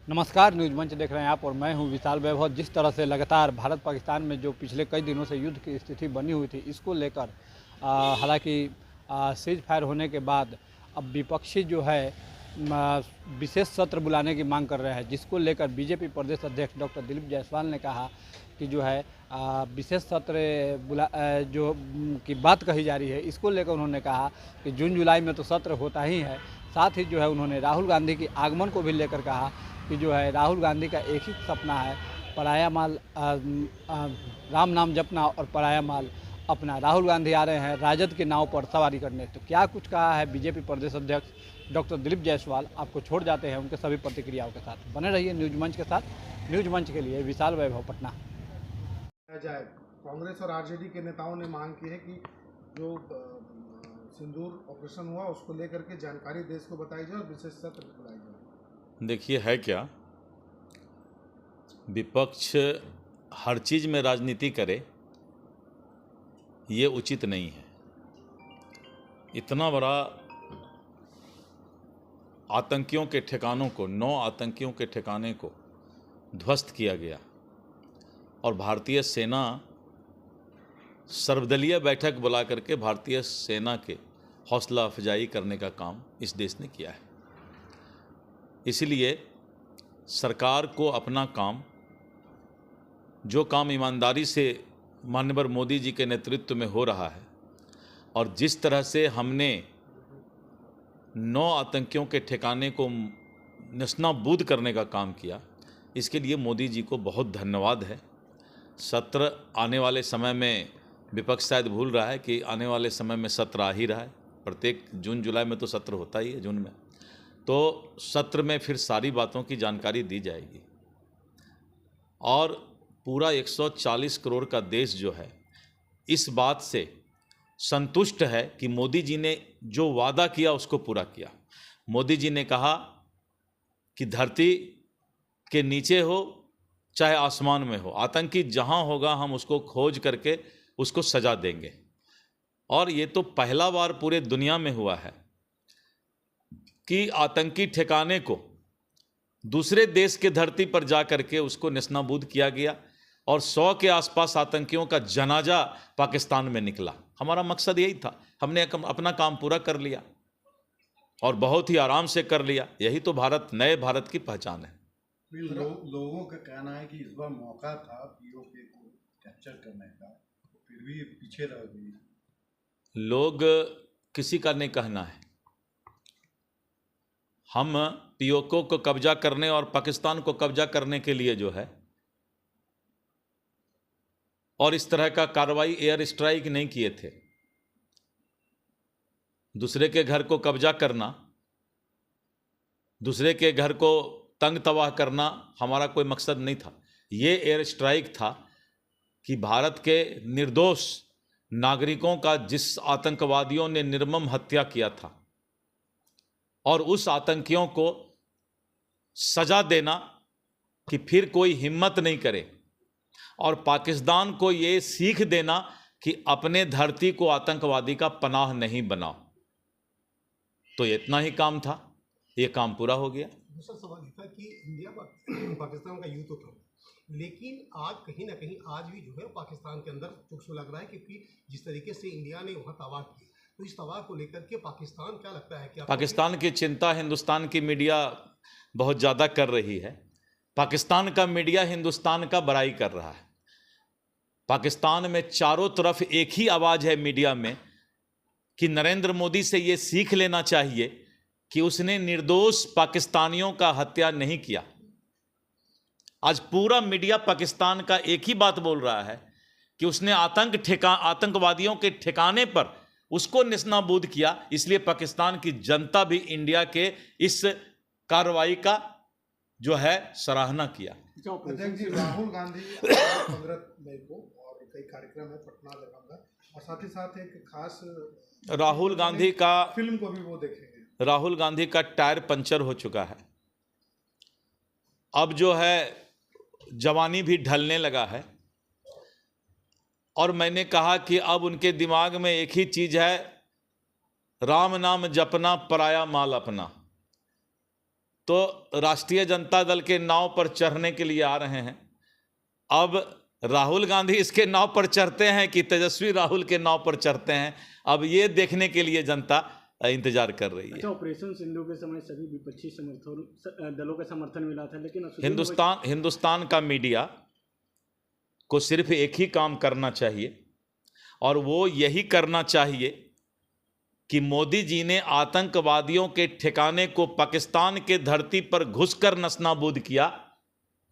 नमस्कार, न्यूज़ मंच देख रहे हैं आप और मैं हूं विशाल वैभव। जिस तरह से लगातार भारत पाकिस्तान में जो पिछले कई दिनों से युद्ध की स्थिति बनी हुई थी, इसको लेकर हालांकि सीज फायर होने के बाद अब विपक्षी जो है विशेष सत्र बुलाने की मांग कर रहे हैं, जिसको लेकर बीजेपी प्रदेश अध्यक्ष डॉक्टर दिलीप जायसवाल ने कहा कि जो है विशेष सत्र जो की बात कही जा रही है, इसको लेकर उन्होंने कहा कि जून जुलाई में तो सत्र होता ही है। साथ ही जो है उन्होंने राहुल गांधी के आगमन को भी लेकर कहा कि जो है राहुल गांधी का एक ही सपना है, पराया माल राम नाम जपना और पराया माल अपना। राहुल गांधी आ रहे हैं राजद के नाव पर सवारी करने। तो क्या कुछ कहा है बीजेपी प्रदेश अध्यक्ष डॉक्टर दिलीप जायसवाल, आपको छोड़ जाते हैं उनके सभी प्रतिक्रियाओं के साथ। बने रहिए न्यूज़ मंच के साथ। न्यूज़ मंच के लिए विशाल वैभव, पटना। जाए कांग्रेस और आरजेडी के नेताओं ने मांग की है कि जो सिंदूर ऑपरेशन हुआ उसको लेकर के जानकारी देश को बताई जाए और विशेष सत्र बुलाई जाए। देखिए, है क्या, विपक्ष हर चीज़ में राजनीति करे, ये उचित नहीं है। इतना बड़ा आतंकियों के ठिकानों को, 9 आतंकियों के ठिकाने को ध्वस्त किया गया और भारतीय सेना सर्वदलीय बैठक बुला करके भारतीय सेना के हौसला अफजाई करने का काम इस देश ने किया है। इसलिए सरकार को अपना काम, जो काम ईमानदारी से माननीय मोदी जी के नेतृत्व में हो रहा है और जिस तरह से हमने 9 आतंकियों के ठिकाने को नस्तानाबूद करने का काम किया, इसके लिए मोदी जी को बहुत धन्यवाद है। सत्र आने वाले समय में, विपक्ष शायद भूल रहा है कि आने वाले समय में सत्र आ ही रहा है। प्रत्येक जून जुलाई में तो सत्र होता ही है, जून में। तो सत्र में फिर सारी बातों की जानकारी दी जाएगी और पूरा 140 करोड़ का देश जो है इस बात से संतुष्ट है कि मोदी जी ने जो वादा किया उसको पूरा किया। मोदी जी ने कहा कि धरती के नीचे हो चाहे आसमान में हो, आतंकी जहां होगा हम उसको खोज करके उसको सजा देंगे। और ये तो पहला बार पूरे दुनिया में हुआ है कि आतंकी ठिकाने को दूसरे देश के धरती पर जा करके उसको नेस्तनाबूद किया गया और 100 के आसपास आतंकियों का जनाजा पाकिस्तान में निकला। हमारा मकसद यही था, हमने अपना काम पूरा कर लिया और बहुत ही आराम से कर लिया। यही तो भारत, नए भारत की पहचान है। लोगों का कहना है कि इस बार मौका था पीओके को कैप्चर करने का, फिर भी पीछे रह गई। लोग किसी का नहीं कहना है। हम पीओके को कब्जा करने और पाकिस्तान को कब्जा करने के लिए जो है और इस तरह का कार्रवाई, एयर स्ट्राइक नहीं किए थे। दूसरे के घर को कब्जा करना, दूसरे के घर को तंग तबाह करना हमारा कोई मकसद नहीं था। ये एयर स्ट्राइक था कि भारत के निर्दोष नागरिकों का जिस आतंकवादियों ने निर्मम हत्या किया था और उस आतंकियों को सजा देना कि फिर कोई हिम्मत नहीं करे और पाकिस्तान को ये सीख देना कि अपने धरती को आतंकवादी का पनाह नहीं बनाओ। तो इतना ही काम था, ये काम पूरा हो गया। दूसरा सवाल ये था कि इंडिया पाकिस्तान का युद्ध तो था, लेकिन आज कहीं ना कहीं आज भी जो है पाकिस्तान के अंदर चुप लग रहा है, क्योंकि जिस तरीके से इंडिया ने वहाँ तबाह किया, तो इस तबाह को लेकर के पाकिस्तान क्या लगता है कि पाकिस्तान की चिंता हिंदुस्तान की मीडिया बहुत ज़्यादा कर रही है। पाकिस्तान का मीडिया हिंदुस्तान का बड़ाई कर रहा है। पाकिस्तान में चारों तरफ एक ही आवाज़ है मीडिया में कि नरेंद्र मोदी से ये सीख लेना चाहिए कि उसने निर्दोष पाकिस्तानियों का हत्या नहीं किया। आज पूरा मीडिया पाकिस्तान का एक ही बात बोल रहा है कि उसने आतंकवादियों के ठिकाने पर उसको नेस्तनाबूद किया। इसलिए पाकिस्तान की जनता भी इंडिया के इस कार्रवाई का जो है सराहना किया। अध्यक्ष जी, राहुल गांधी 15 मई को और कई कार्यक्रम है पटना, दरभंगा, और साथ ही साथ एक खास राहुल गांधी का फिल्म को भी वो देखेंगे। राहुल गांधी का टायर पंचर हो चुका है। अब जो है जवानी भी ढलने लगा है और मैंने कहा कि अब उनके दिमाग में एक ही चीज़ है, राम नाम जपना पराया माल अपना। तो राष्ट्रीय जनता दल के नाव पर चढ़ने के लिए आ रहे हैं। अब राहुल गांधी इसके नाव पर चढ़ते हैं कि तेजस्वी राहुल के नाव पर चढ़ते हैं, अब ये देखने के लिए जनता इंतजार कर रही है। अच्छा, ऑपरेशन सिंधु के समय सभी विपक्षी दलों का समर्थन मिला था, लेकिन हिंदुस्तान का मीडिया को सिर्फ एक ही काम करना चाहिए और वो यही करना चाहिए कि मोदी जी ने आतंकवादियों के ठिकाने को पाकिस्तान के धरती पर घुसकर नस्तानाबूद किया,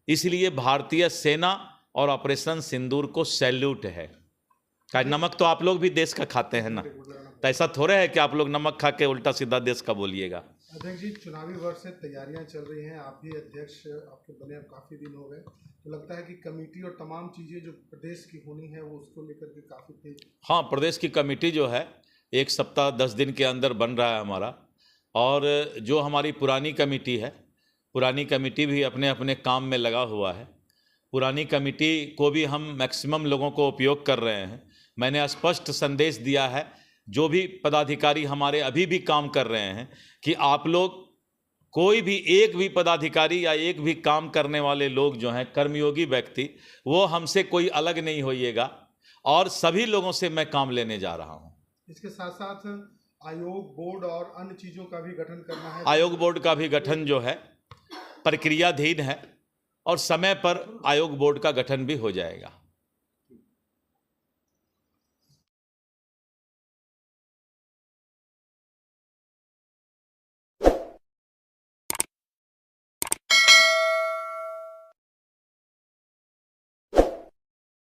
इसलिए भारतीय सेना और ऑपरेशन सिंदूर को सैल्यूट है। का नमक तो आप लोग भी देश का खाते हैं ना, तो ऐसा थोड़े है कि आप लोग नमक खा के उल्टा सीधा देश का बोलिएगा। अध्यक्ष जी, चुनावी वर्ष से तैयारियां चल रही हैं, आप भी अध्यक्ष आपके बने अब काफ़ी दिन हो गए, तो लगता है कि कमेटी और तमाम चीज़ें जो प्रदेश की होनी है वो उसको लेकर के काफ़ी तेज। हाँ, प्रदेश की कमेटी जो है 1 सप्ताह 10 दिन के अंदर बन रहा है हमारा, और जो हमारी पुरानी कमेटी है, पुरानी कमेटी भी अपने अपने काम में लगा हुआ है। पुरानी कमेटी को भी हम मैक्सिमम लोगों को उपयोग कर रहे हैं। मैंने स्पष्ट संदेश दिया है जो भी पदाधिकारी हमारे अभी भी काम कर रहे हैं कि आप लोग कोई भी एक भी पदाधिकारी या एक भी काम करने वाले लोग जो हैं कर्मयोगी व्यक्ति, वो हमसे कोई अलग नहीं होइएगा और सभी लोगों से मैं काम लेने जा रहा हूँ। इसके साथ साथ आयोग, बोर्ड और अन्य चीज़ों का भी गठन करना है। आयोग बोर्ड का भी गठन जो है प्रक्रियाधीन है और समय पर आयोग बोर्ड का गठन भी हो जाएगा।